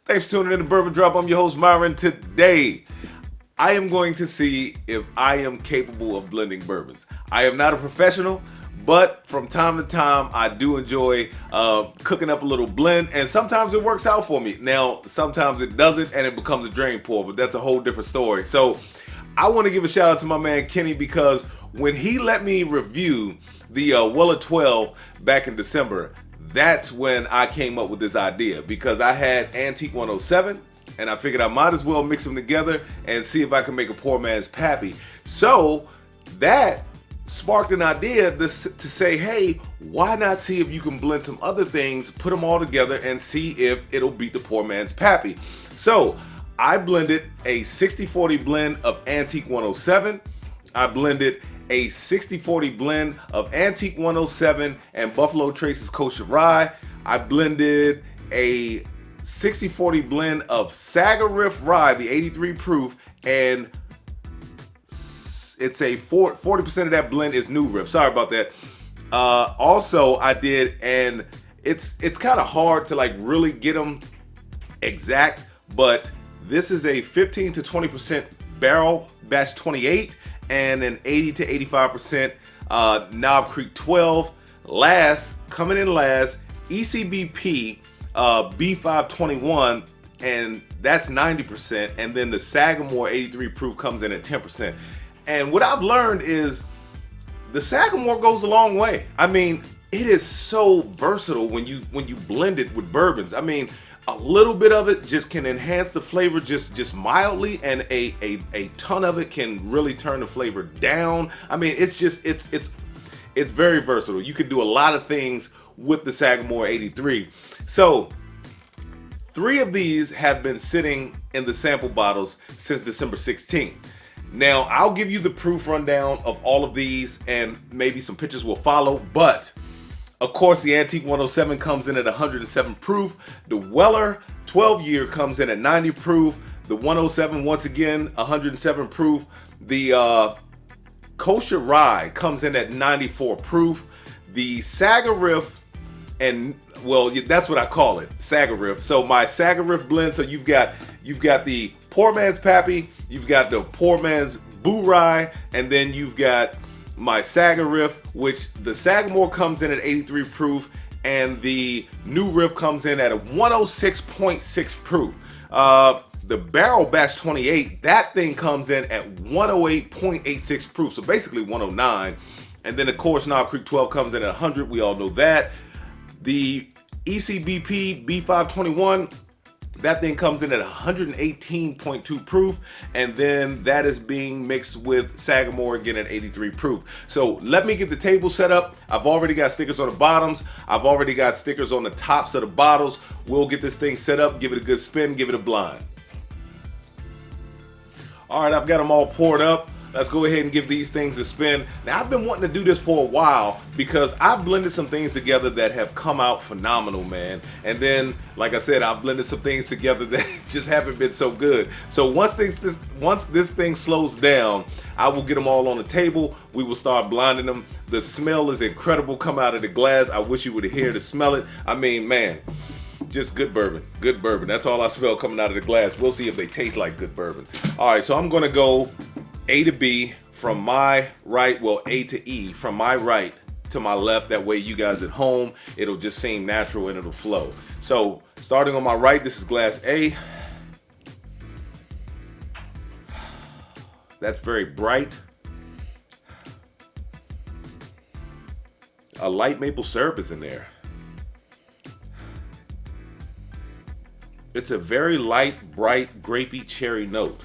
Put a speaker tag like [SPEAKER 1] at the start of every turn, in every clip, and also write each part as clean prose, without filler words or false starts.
[SPEAKER 1] Thanks for tuning in to Bourbon Drop. I'm your host, Myron. Today, I am going to see if I am capable of blending bourbons. I am not a professional, but from time to time, I do enjoy cooking up a little blend, and sometimes it works out for me. Now, sometimes it doesn't, and it becomes a drain pour, but that's a whole different story. So, I want to give a shout out to my man Kenny, because when he let me review the Weller 12 back in December, that's when I came up with this idea, because I had Antique 107 and I figured I might as well mix them together and see if I can make a poor man's pappy. So that sparked an idea to say, hey, why not see if you can blend some other things, put them all together and see if it'll beat the poor man's pappy. So I blended a 60-40 blend of Antique 107. I blended a 60-40 blend of Antique 107 and Buffalo Trace's Kosher Rye. I blended a 60-40 blend of Sagariff Rye, the 83 proof, and it's a 40% of that blend is New Riff. Sorry about that. Also, I did, and it's kind of hard to like really get them exact, but this is a 15 to 20% barrel batch 28 and an 80 to 85% Knob Creek 12. Coming in last, ECBP B521, and that's 90%. And then the Sagamore 83 proof comes in at 10%. And what I've learned is the Sagamore goes a long way. I mean, it is so versatile when you blend it with bourbons. I mean, a little bit of it just can enhance the flavor just mildly, and a ton of it can really turn the flavor down. I mean, it's very versatile. You can do a lot of things with the Sagamore 83. So 3 of these have been sitting in the sample bottles since December 16th. Now, I'll give you the proof rundown of all of these, and maybe some pictures will follow, but of course, the Antique 107 comes in at 107 proof. The Weller 12 year comes in at 90 proof. The 107, once again, 107 proof. The Kosher Rye comes in at 94 proof. The Sagariff, and well, that's what I call it, Sagariff. So my Sagariff blend. So you've got the poor man's pappy, you've got the poor man's Boo Rye, and then you've got my Sagariff, which the Sagamore comes in at 83 proof, and the New Riff comes in at a 106.6 proof. The Barrel Batch 28, that thing comes in at 108.86 proof, so basically 109. And then of course Knob Creek 12 comes in at 100, we all know that. The ECBP B521, that thing comes in at 118.2 proof, and then that is being mixed with Sagamore again at 83 proof. So let me get the table set up. I've already got stickers on the bottoms. I've already got stickers on the tops of the bottles. We'll get this thing set up, give it a good spin, give it a blind. All right, I've got them all poured up. Let's go ahead and give these things a spin. Now, I've been wanting to do this for a while because I've blended some things together that have come out phenomenal, man. And then, like I said, I've blended some things together that just haven't been so good. So once this thing slows down, I will get them all on the table. We will start blinding them. The smell is incredible come out of the glass. I wish you would hear to smell it. I mean, man, just good bourbon. Good bourbon. That's all I smell coming out of the glass. We'll see if they taste like good bourbon. All right, so I'm going to go A to B from my right, well, A to E from my right to my left. That way you guys at home, it'll just seem natural and it'll flow. So starting on my right, this is glass A. That's very bright. A light maple syrup is in there. It's a very light, bright, grapey cherry note.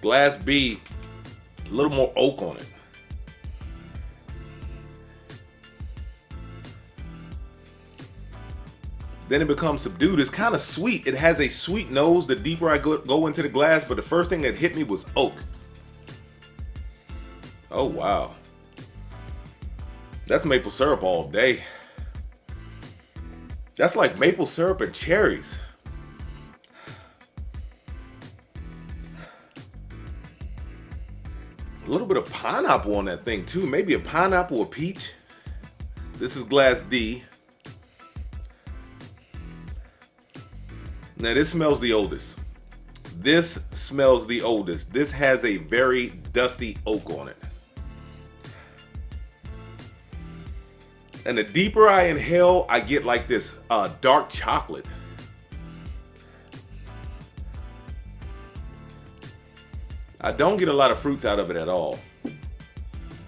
[SPEAKER 1] Glass B, a little more oak on it. Then it becomes subdued. It's kind of sweet. It has a sweet nose the deeper I go into the glass, but the first thing that hit me was oak. Oh, wow. That's maple syrup all day. That's like maple syrup and cherries. A little bit of pineapple on that thing too. Maybe a pineapple or peach. This is glass D. Now this smells the oldest. This smells the oldest. This has a very dusty oak on it. And the deeper I inhale, I get like this dark chocolate. I don't get a lot of fruits out of it at all.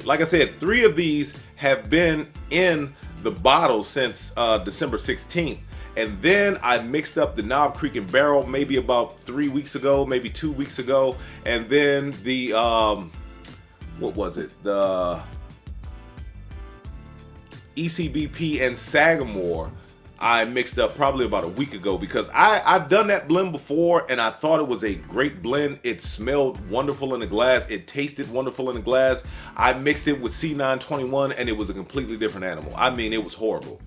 [SPEAKER 1] Like I said, 3 of these have been in the bottle since December 16th. And then I mixed up the Knob Creek and Barrel maybe about 3 weeks ago, maybe 2 weeks ago. And then the, what was it? The ECBP and Sagamore I mixed up probably about a week ago, because I've done that blend before and I thought it was a great blend. It smelled wonderful in the glass. It tasted wonderful in the glass. I mixed it with C921 and it was a completely different animal. I mean, it was horrible.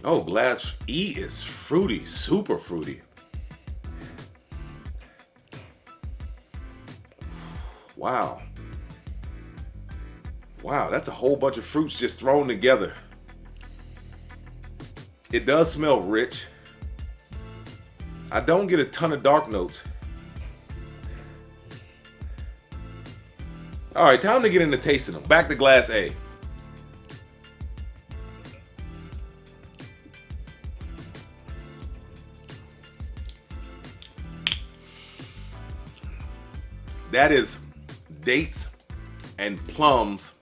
[SPEAKER 1] Oh, glass E is fruity, super fruity. Wow. Wow, that's a whole bunch of fruits just thrown together. It does smell rich. I don't get a ton of dark notes. All right, time to get into tasting them. Back to glass A. That is dates and plums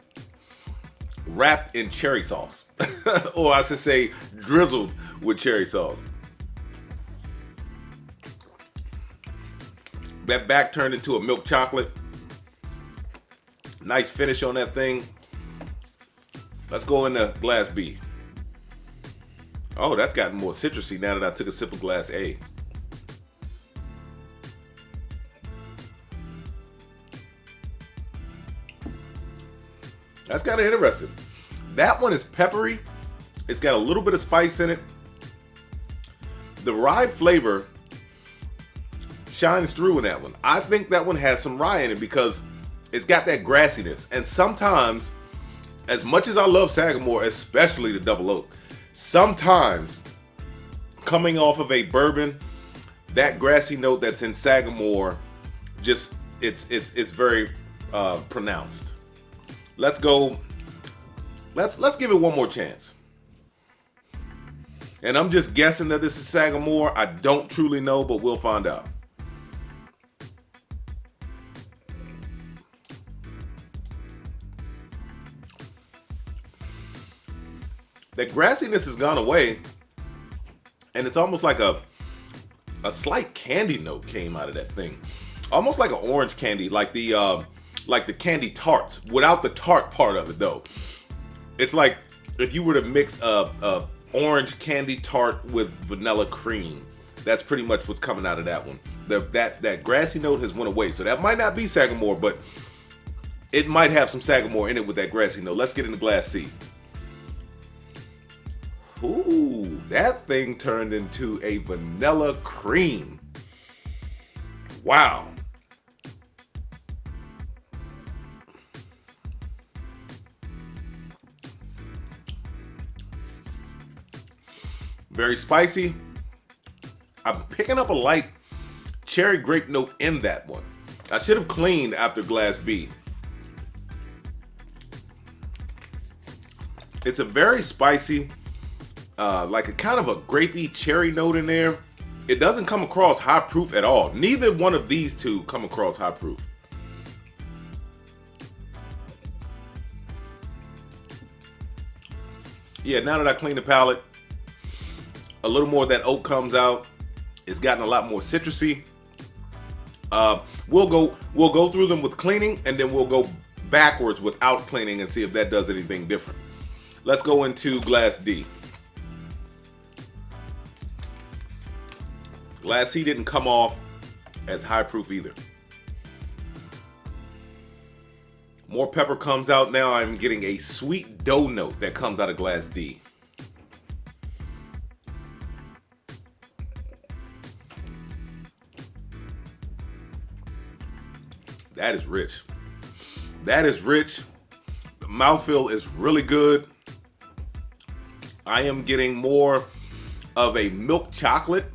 [SPEAKER 1] wrapped in cherry sauce. Or I should say drizzled with cherry sauce. That back turned into a milk chocolate. Nice finish on that thing. Let's go into glass B. Oh, that's gotten more citrusy now that I took a sip of glass A. That's kind of interesting. That one is peppery. It's got a little bit of spice in it. The rye flavor shines through in that one. I think that one has some rye in it because it's got that grassiness. And sometimes, as much as I love Sagamore, especially the double oak, sometimes coming off of a bourbon, that grassy note that's in Sagamore, just it's very pronounced. Let's go. Let's give it one more chance. And I'm just guessing that this is Sagamore. I don't truly know, but we'll find out. The grassiness has gone away, and it's almost like a slight candy note came out of that thing. Almost like an orange candy, like the candy tarts, without the tart part of it though. It's like if you were to mix a orange candy tart with vanilla cream. That's pretty much what's coming out of that one. That grassy note has went away. So that might not be Sagamore, but it might have some Sagamore in it with that grassy note. Let's get into glass C. Ooh, that thing turned into a vanilla cream. Wow. Very spicy. I'm picking up a light cherry grape note in that one. I should have cleaned after glass B. It's a very spicy, like a kind of a grapey cherry note in there. It doesn't come across high proof at all. Neither one of these two come across high proof. Yeah, now that I cleaned the palate, a little more of that oak comes out. It's gotten a lot more citrusy. We'll go through them with cleaning, and then we'll go backwards without cleaning and see if that does anything different. Let's go into glass D. Glass C didn't come off as high proof either. More pepper comes out now. I'm getting a sweet dough note that comes out of glass D. That is rich. That is rich. The mouthfeel is really good. I am getting more of a milk chocolate.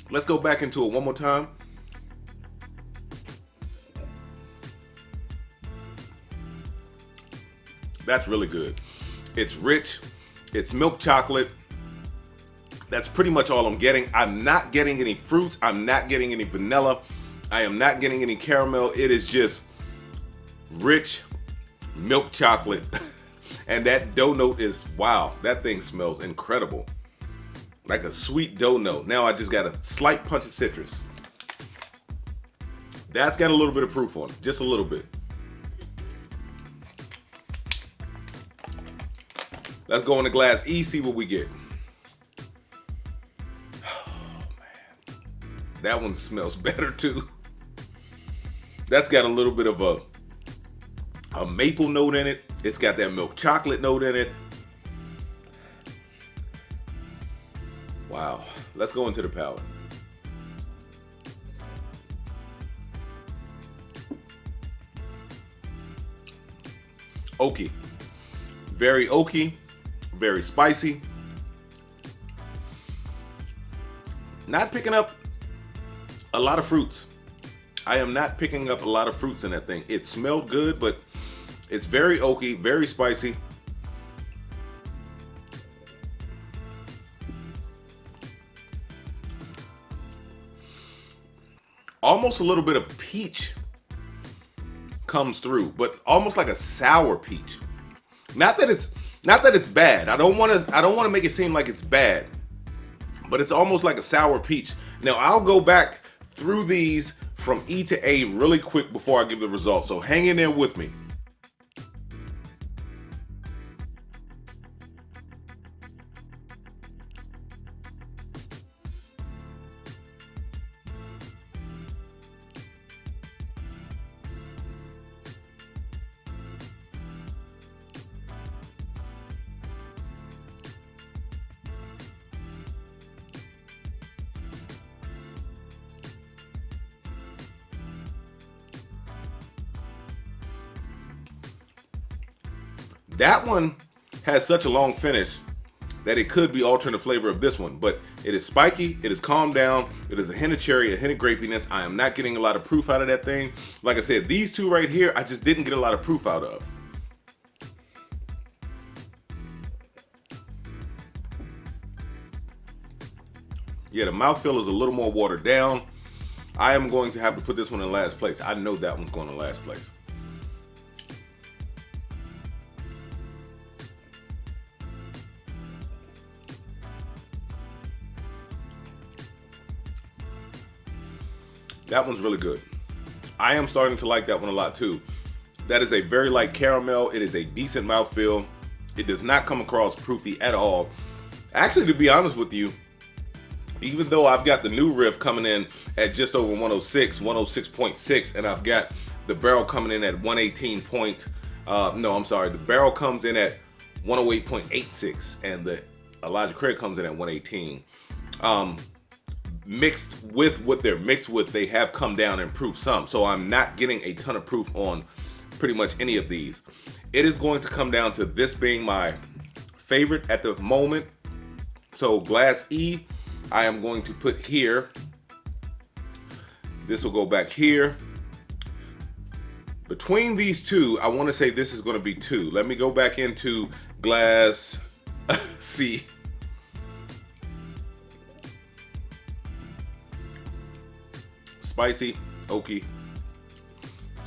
[SPEAKER 1] Let's go back into it one more time. That's really good. It's rich. It's milk chocolate. That's pretty much all I'm getting. I'm not getting any fruits. I'm not getting any vanilla. I am not getting any caramel. It is just rich milk chocolate. And that dough note is, wow, that thing smells incredible. Like a sweet dough note. Now I just got a slight punch of citrus. That's got a little bit of proof on it, just a little bit. Let's go in the glass E, see what we get. Oh, man. That one smells better too. That's got a little bit of a maple note in it. It's got that milk chocolate note in it. Wow. Let's go into the palate. Oaky. Very oaky. Very spicy. Not picking up a lot of fruits. I am not picking up a lot of fruits in that thing. It smelled good, but it's very oaky, very spicy. Almost a little bit of peach comes through, but almost like a sour peach. Not that it's bad. I don't want to make it seem like it's bad, but it's almost like a sour peach. Now I'll go back through these from E to A really quick before I give the results. So hang in there with me. That one has such a long finish that it could be altering the flavor of this one, but it is spiky, it is calmed down, it is a hint of cherry, a hint of grapiness. I am not getting a lot of proof out of that thing. Like I said, these two right here, I just didn't get a lot of proof out of. Yeah, the mouthfeel is a little more watered down. I am going to have to put this one in last place. I know that one's going in last place. That one's really good. I am starting to like that one a lot too. That is a very light caramel. It is a decent mouthfeel. It does not come across proofy at all. Actually, to be honest with you, even though I've got the new riff coming in at just over 106, 106.6, and I've got the barrel coming in at 118 point, the barrel comes in at 108.86 and the Elijah Craig comes in at 118. Mixed with what they're mixed with, they have come down and proof some. So I'm not getting a ton of proof on pretty much any of these. It is going to come down to this being my favorite at the moment. So glass E, I am going to put here. This will go back here. Between these two, I want to say this is going to be 2. Let me go back into glass C. Spicy, oaky,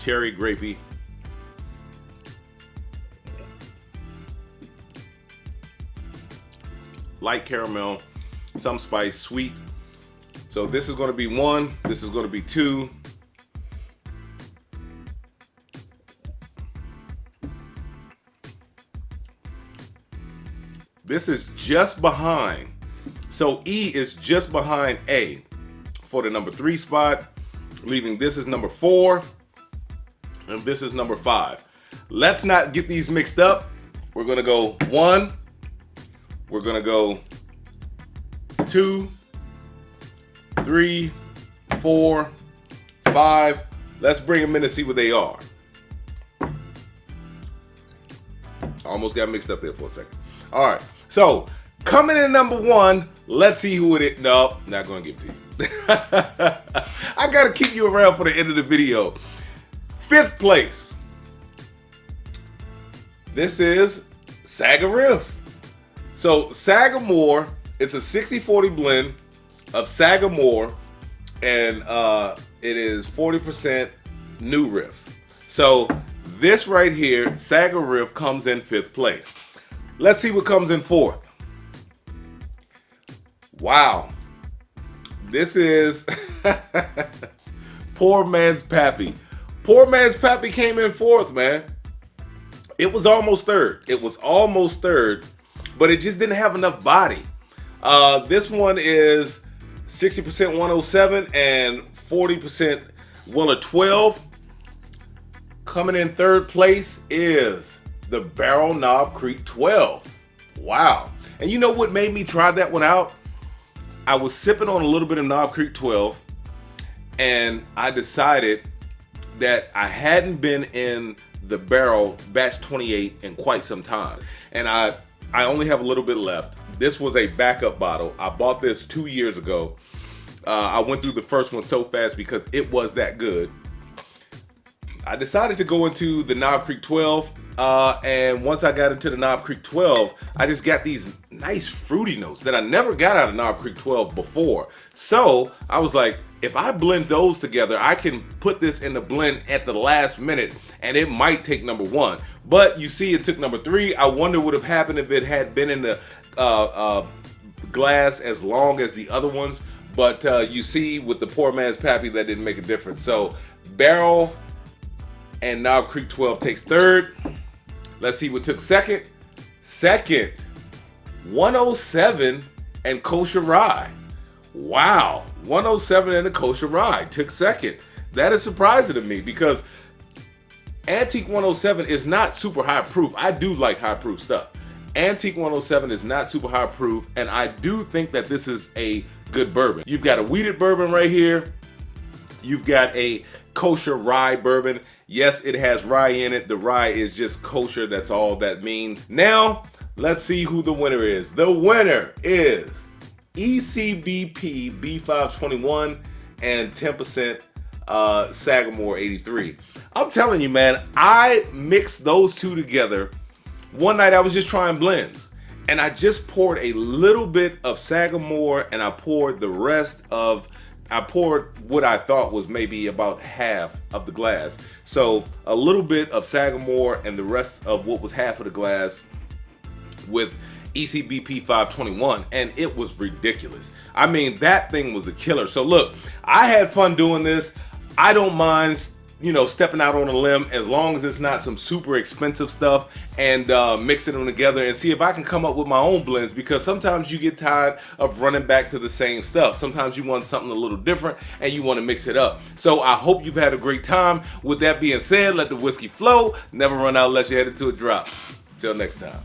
[SPEAKER 1] cherry, grapey. Light caramel, some spice, sweet. So this is going to be 1. This is going to be 2. This is just behind. So E is just behind A for the number 3 spot, leaving this is number 4, and this is number 5. Let's not get these mixed up. We're gonna go 1, we're gonna go 2, 3, 4, 5. Let's bring them in and see what they are. Almost got mixed up there for a second. All right, so Coming in number 1, let's see who it is. No, not gonna give it to you. I gotta keep you around for the end of the video. 5th place. This is Sagamore. So Sagamore, it's a 60-40 blend of Sagamore, and it is 40% new riff. So this right here, Sagamore, comes in 5th place. Let's see what comes in 4th. Wow. This is Poor Man's Pappy. Poor Man's Pappy came in 4th, man. It was almost 3rd. It was almost 3rd, but it just didn't have enough body. This one is 60% 107 and 40% Weller 12. Coming in 3rd place is the Barrel Knob Creek 12. Wow. And you know what made me try that one out? I was sipping on a little bit of Knob Creek 12, and I decided that I hadn't been in the barrel batch 28 in quite some time, and I only have a little bit left. This was a backup bottle. I bought this 2 years ago. I went through the first one so fast because it was that good. I decided to go into the Knob Creek 12, and once I got into the Knob Creek 12, I just got these nice fruity notes that I never got out of Knob Creek 12 before. So I was like, if I blend those together, I can put this in the blend at the last minute, and it might take number 1. But you see, it took number 3. I wonder what would have happened if it had been in the glass as long as the other ones. But you see, with the Poor Man's Pappy, that didn't make a difference. So Barrel and Knob Creek 12 takes 3rd. Let's see what took 2nd. 2nd, 107 and Kosher Rye. Wow, 107 and a Kosher Rye took 2nd. That is surprising to me because Antique 107 is not super high proof. I do like high proof stuff. Antique 107 is not super high proof, and I do think that this is a good bourbon. You've got a wheated bourbon right here. You've got a Kosher Rye bourbon. Yes, it has rye in it. The rye is just kosher. That's all that means. Now, let's see who the winner is. The winner is ECBP B521 and 10% Sagamore 83. I'm telling you, man, I mixed those two together. One night I was just trying blends, and I just poured a little bit of Sagamore, and I poured what I thought was maybe about half of the glass. So a little bit of Sagamore and the rest of what was half of the glass with ECBP 521, and it was ridiculous. I mean, that thing was a killer. So look, I had fun doing this. I don't mind, stepping out on a limb as long as it's not some super expensive stuff, and mixing them together and see if I can come up with my own blends, because sometimes you get tired of running back to the same stuff. Sometimes you want something a little different and you want to mix it up. So I hope you've had a great time. With that being said, let the whiskey flow. Never run out unless you're headed to a drop. Till next time.